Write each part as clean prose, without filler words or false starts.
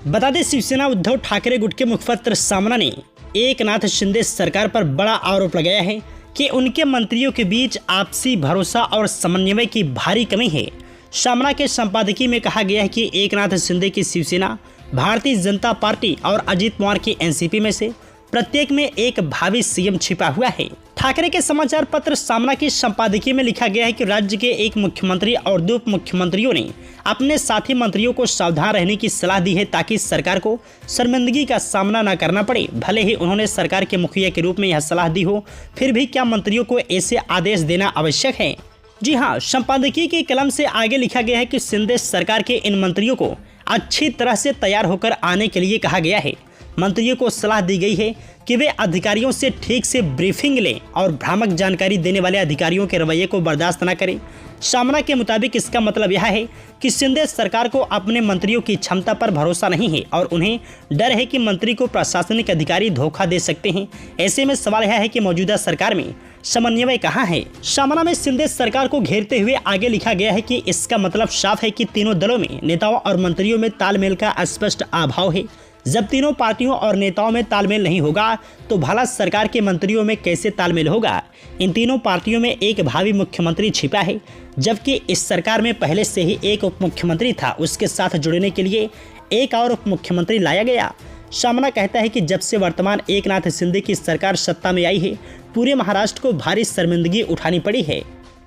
बता दें, शिवसेना उद्धव ठाकरे गुट के मुखपत्र सामना ने एकनाथ शिंदे सरकार पर बड़ा आरोप लगाया है कि उनके मंत्रियों के बीच आपसी भरोसा और समन्वय की भारी कमी है। सामना के संपादकीय में कहा गया है कि एकनाथ शिंदे की शिवसेना, भारतीय जनता पार्टी और अजीत पवार की एनसीपी में से प्रत्येक में एक भावी सीएम छिपा हुआ है। ठाकरे के समाचार पत्र सामना की संपादकीय में लिखा गया है कि राज्य के एक मुख्यमंत्री और 2 उप मुख्यमंत्रियों ने अपने साथी मंत्रियों को सावधान रहने की सलाह दी है ताकि सरकार को शर्मिंदगी का सामना न करना पड़े। भले ही उन्होंने सरकार के मुखिया के रूप में यह सलाह दी हो, फिर भी क्या मंत्रियों को ऐसे आदेश देना आवश्यक है? जी हाँ, संपादकीय के कलम से आगे लिखा गया है कि शिंदे सरकार के इन मंत्रियों को अच्छी तरह से तैयार होकर आने के लिए कहा गया है। मंत्रियों को सलाह दी गई है कि वे अधिकारियों से ठीक से ब्रीफिंग लें और भ्रामक जानकारी देने वाले अधिकारियों के रवैये को बर्दाश्त न करें। सामना के मुताबिक इसका मतलब यह है कि शिंदे सरकार को अपने मंत्रियों की क्षमता पर भरोसा नहीं है और उन्हें डर है कि मंत्री को प्रशासनिक अधिकारी धोखा दे सकते हैं। ऐसे में सवाल यह है कि मौजूदा सरकार में समन्वय कहाँ है? सामना में शिंदे सरकार को घेरते हुए आगे लिखा गया है कि इसका मतलब साफ है कि तीनों दलों में नेताओं और मंत्रियों में तालमेल का स्पष्ट अभाव है। जब तीनों पार्टियों और नेताओं में तालमेल नहीं होगा तो भला सरकार के मंत्रियों में कैसे तालमेल होगा? इन तीनों पार्टियों में एक भावी मुख्यमंत्री छिपा है, जबकि इस सरकार में पहले से ही एक उप मुख्यमंत्री था। उसके साथ जुड़ने के लिए एक और उप मुख्यमंत्री लाया गया। सामना कहता है कि जब से वर्तमान एकनाथ शिंदे की सरकार सत्ता में आई है, पूरे महाराष्ट्र को भारी शर्मिंदगी उठानी पड़ी है।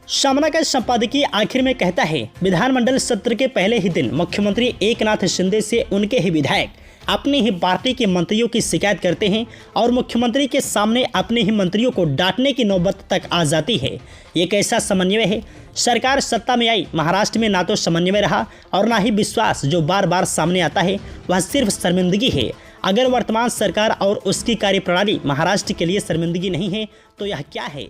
सामना का संपादकीय आखिर में कहता है, विधानमंडल सत्र के पहले ही दिन मुख्यमंत्री एकनाथ शिंदे से उनके ही विधायक अपनी ही पार्टी के मंत्रियों की शिकायत करते हैं और मुख्यमंत्री के सामने अपने ही मंत्रियों को डांटने की नौबत तक आ जाती है। ये कैसा समन्वय है? सरकार सत्ता में आई, महाराष्ट्र में ना तो समन्वय रहा और ना ही विश्वास। जो बार बार सामने आता है वह सिर्फ शर्मिंदगी है। अगर वर्तमान सरकार और उसकी कार्यप्रणाली महाराष्ट्र के लिए शर्मिंदगी नहीं है तो यह क्या है?